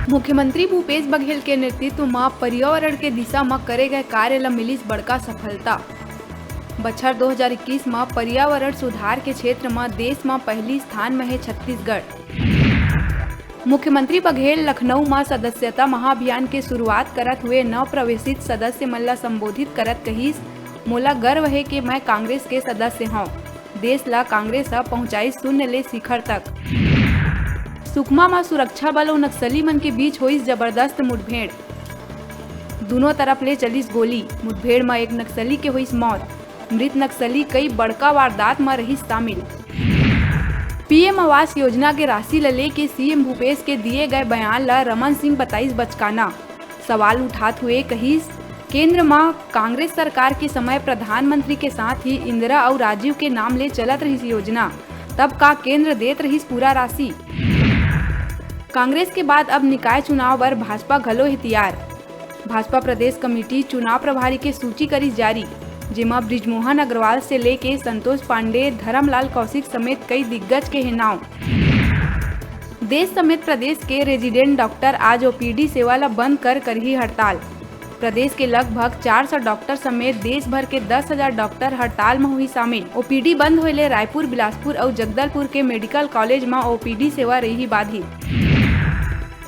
मुख्यमंत्री भूपेश बघेल के नेतृत्व में पर्यावरण के दिशा में करे गए कार्य ला मिलिस बड़का सफलता। बछर 2021 में पर्यावरण सुधार के क्षेत्र में देश में पहली स्थान में है छत्तीसगढ़। मुख्यमंत्री बघेल लखनऊ में सदस्यता महाअभियान के शुरुआत करत हुए नव प्रवेशित सदस्य मन ला संबोधित करत कहिस, मोला गर्व है कि मैं कांग्रेस के सदस्य हूँ। देश ला कांग्रेस पहुंचाई शून्य ले शिखर तक। सुकमा में सुरक्षा बल और नक्सली मन के बीच हुई जबरदस्त मुठभेड़। दोनों तरफ ले चलिस गोली। मुठभेड़ में एक नक्सली के हुई मौत। मृत नक्सली कई बड़का वारदात में रही शामिल। पीएम आवास योजना के राशि ले के सीएम भूपेश के दिए गए बयान ला रमन सिंह बताइस बचकाना। सवाल उठाते हुए कहिस, केंद्र में कांग्रेस सरकार के समय प्रधानमंत्री के साथ ही इंदिरा और राजीव के नाम ले चलत रही योजना, तब का केंद्र देत रही पूरा राशि। कांग्रेस के बाद अब निकाय चुनाव पर भाजपा घलो है तैयार। भाजपा प्रदेश कमेटी चुनाव प्रभारी के सूची करी जारी, जेमा ब्रिजमोहन अग्रवाल से लेके संतोष पांडे, धर्मलाल कौशिक समेत कई दिग्गज के हैं नाव। देश समेत प्रदेश के रेजिडेंट डॉक्टर आज ओपीडी सेवा ला बंद कर ही हड़ताल। प्रदेश के लगभग 400 डॉक्टर समेत देश भर के 10,000 डॉक्टर हड़ताल में हुई शामिल। ओपीडी बंद होले रायपुर, बिलासपुर और जगदलपुर के मेडिकल कॉलेज में ओपीडी सेवा रही बाधित।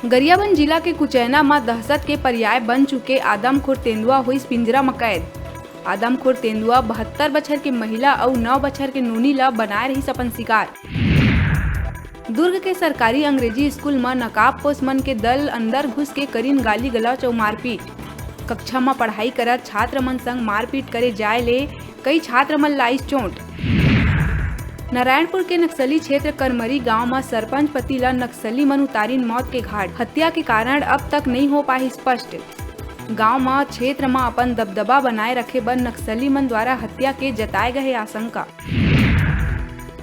गरियाबंद जिला के कुचैना में दहशत के पर्याय बन चुके आदमखोर तेंदुआ हुई पिंजरा में कैद। आदमखोर तेंदुआ 72 बछर के महिला और 9 बछर के नूनी ला बनाए रही अपन शिकार। दुर्ग के सरकारी अंग्रेजी स्कूल में नकाबपोश मन के दल अंदर घुस के करीन गाली गलौच और मारपीट। कक्षा में पढ़ाई करत छात्र मन संग मारपीट करे जाए ले कई छात्र मन लाइस चोट। नारायणपुर के नक्सली क्षेत्र करमरी गांव में सरपंच पति ला नक्सली मन उतारिन मौत के घाट। हत्या के कारण अब तक नहीं हो पाई स्पष्ट। गांव में क्षेत्र में अपन दबदबा बनाए रखे बर नक्सली मन द्वारा हत्या के जताए गए आशंका।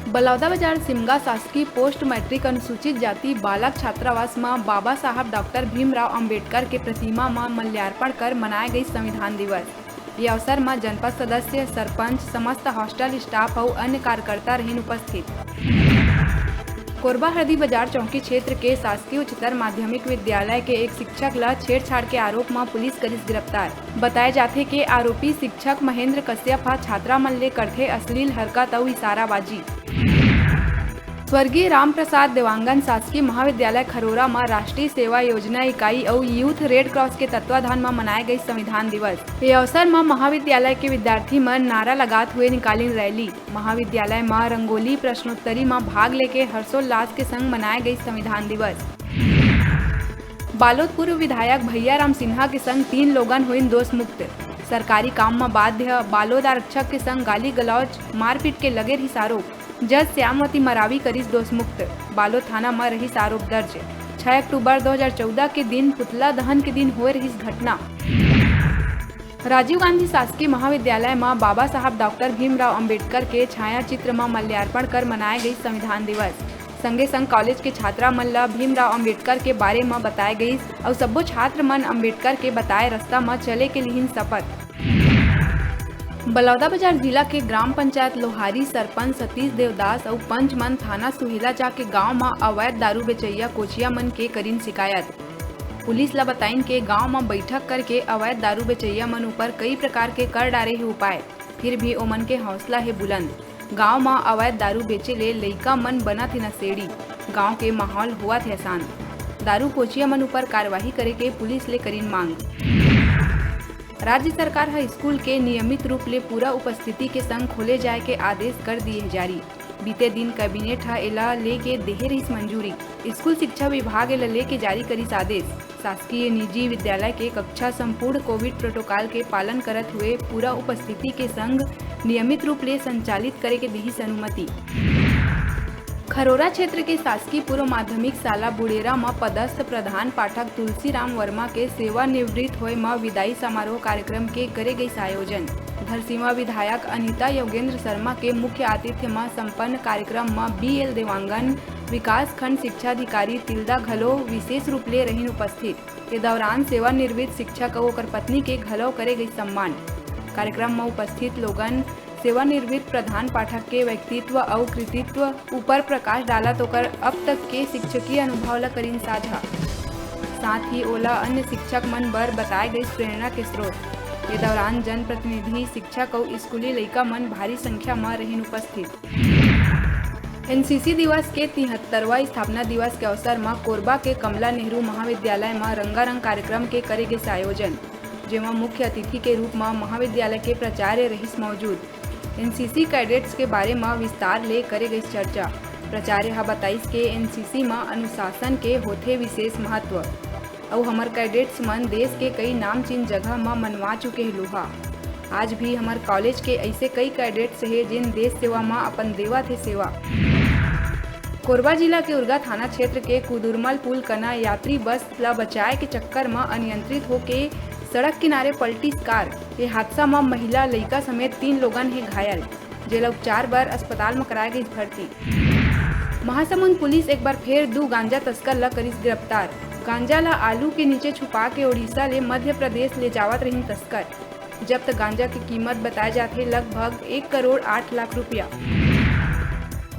बलौदाबाजार सिमगा शासकीय पोस्ट मैट्रिक अनुसूचित जाति बालक छात्रावास में बाबा साहब डॉक्टर भीमराव अंबेडकर के प्रतिमा में माल्यार्पण कर मनाए गई संविधान दिवस। ये अवसर में जनपद सदस्य, सरपंच, समस्त हॉस्टल स्टाफ और अन्य कार्यकर्ता रहे उपस्थित। कोरबा हरदी बाजार चौकी क्षेत्र के शासकीय उच्चतर माध्यमिक विद्यालय के एक शिक्षक ला छेड़छाड़ के आरोप में पुलिस करिस गिरफ्तार। बताए जाते कि आरोपी शिक्षक महेंद्र कश्यप छात्रा मन ले करथे अश्लील हरकत और इशाराबाजी। स्वर्गीय राम प्रसाद देवांगन शासकीय महाविद्यालय खरोरा में राष्ट्रीय सेवा योजना इकाई और यूथ रेड क्रॉस के तत्वाधान में मनाए गई संविधान दिवस। ये अवसर में महाविद्यालय के विद्यार्थी मन नारा लगाते हुए निकाली रैली। महाविद्यालय में रंगोली प्रश्नोत्तरी में भाग लेके हर्षोल्लास के संग मनाए गई संविधान दिवस। बालोद पूर्व विधायक भैया राम सिन्हा के संग 3 लोगन हुई दोष मुक्त। सरकारी काम में बाध्य बालोद आरक्षक के संग गाली गलौज मारपीट के लगे रही आरोप। जज श्यामवती मरावी करिस दोष मुक्त। बालोद थाना में रही आरोप दर्ज। 6 अक्टूबर 2014 के दिन पुतला दहन के दिन हो रही घटना। राजीव गांधी शासकीय महाविद्यालय में बाबा साहब डॉक्टर भीमराव अंबेडकर के छाया चित्र में माल्यार्पण कर मनाए गई संविधान दिवस। संगे संग कॉलेज के छात्रा मन ला भीमराव अंबेडकर के बारे में बताए गई और सब्बो छात्र मन अंबेडकर के बताए रास्ता में चले के लिए शपथ। बलौदाबाजार जिला के ग्राम पंचायत लोहारी सरपंच सतीश देवदास और पंच मन थाना सुहेला जाके गांव में अवैध दारू बेचैया कोचिया मन के करीन शिकायत। पुलिस ला बताइन के गांव में बैठक करके अवैध दारू बेचैया मन ऊपर कई प्रकार के कर डारे है उपाय, फिर भी ओमन के हौसला है बुलंद। गांव में अवैध दारू बेचे ले लइका मन बनत है नशेड़ी। गांव के माहौल हुआ थे शांत। दारू कोचिया मन ऊपर कार्यवाही करे के पुलिस ले करीन मांग। राज्य सरकार है स्कूल के नियमित रूप ले पूरा उपस्थिति के संग खोले जाए के आदेश कर दिए जारी। बीते दिन कैबिनेट एला लेके देहे रही मंजूरी। स्कूल शिक्षा विभाग एला लेके जारी करिस आदेश। शासकीय निजी विद्यालय के कक्षा संपूर्ण कोविड प्रोटोकॉल के पालन करत हुए पूरा उपस्थिति के संग नियमित रूप ले संचालित करे के दिही अनुमति। खरोरा क्षेत्र के शासकीय पूर्व माध्यमिक शाला बुडेरा में पदस्थ प्रधान पाठक तुलसीराम वर्मा के सेवानिवृत्त होए में विदाई समारोह कार्यक्रम के करे गई आयोजन। धरसीमा विधायक अनीता योगेंद्र शर्मा के मुख्य आतिथ्य में संपन्न कार्यक्रम में बीएल देवांगन, विकास खंड शिक्षा अधिकारी तिल्दा घलो विशेष रूप ले रही उपस्थित। के दौरान सेवानिवृत्त शिक्षक और पत्नी के घलो करे गई सम्मान। कार्यक्रम में उपस्थित लोगन सेवानिवृत्त प्रधान पाठक के व्यक्तित्व और कृतित्व ऊपर प्रकाश डाला तो कर अब तक के शिक्षकीय अनुभव ला करीन साझा। साथ ही ओला अन्य शिक्षक मन बर बताए गई प्रेरणा के स्रोत। ये दौरान जनप्रतिनिधि, शिक्षक और स्कूली लइका मन भारी संख्या में रहिन उपस्थित। एनसीसी दिवस के 73वां स्थापना दिवस के अवसर में कोरबा के कमला नेहरू महाविद्यालय में रंगारंग कार्यक्रम के करे गए आयोजन, जेमा मुख्य अतिथि के रूप में महाविद्यालय के प्राचार्य रहीस मौजूद। एनसीसी कैडेट्स के बारे में विस्तार ले करे गई चर्चा। प्राचार्य बताइस के एनसीसी में अनुशासन के होथे विशेष महत्व और हमार कैडेट्स मन देश के कई नामचीन जगह में मनवा चुके हैं लोहा। आज भी हमार कॉलेज के ऐसे कई कैडेट्स है जिन देश सेवा में अपन देवा थे सेवा। कोरबा जिला के उर्गा थाना क्षेत्र के कुदुरमल पुल कना यात्री बस ला बचाए के चक्कर में अनियंत्रित होके सड़क किनारे पलटी कार। ये हादसा में महिला, लड़का समेत 3 लोगन है घायल, जेला उपचार बर अस्पताल में कराए गई भर्ती। महासमुंद पुलिस एक बार फिर 2 गांजा तस्कर ला करिस गिरफ्तार। गांजा ला आलू के नीचे छुपा के उड़ीसा ले मध्य प्रदेश ले जावत रही तस्कर। जब्त गांजा की कीमत बताए जाते लगभग 1 करोड़ 8 लाख रुपया।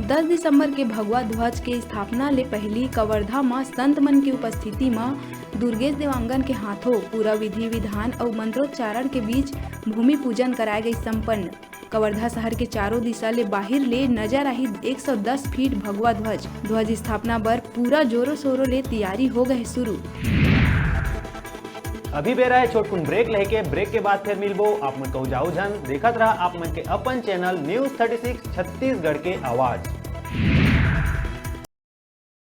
10 दिसंबर के भगवा ध्वज के स्थापना ले पहली कवर्धा में संत मन की उपस्थिति में दुर्गेश देवांगन के हाथों पूरा विधि विधान और मंत्रोच्चारण के बीच भूमि पूजन कराए गई संपन्न। कवर्धा शहर के चारों दिशा ले बाहर ले नजर आई 110 फीट भगवा ध्वज स्थापना पर पूरा जोरों शोरों ले तैयारी हो गए शुरू। अभी बेरा है छोटकुन ब्रेक लेके, ब्रेक के बाद फिर मिलबो। आप मन कहू जाऊ झन देखत रहा आप मन के अपन चैनल न्यूज 36 छत्तीसगढ़ के आवाज।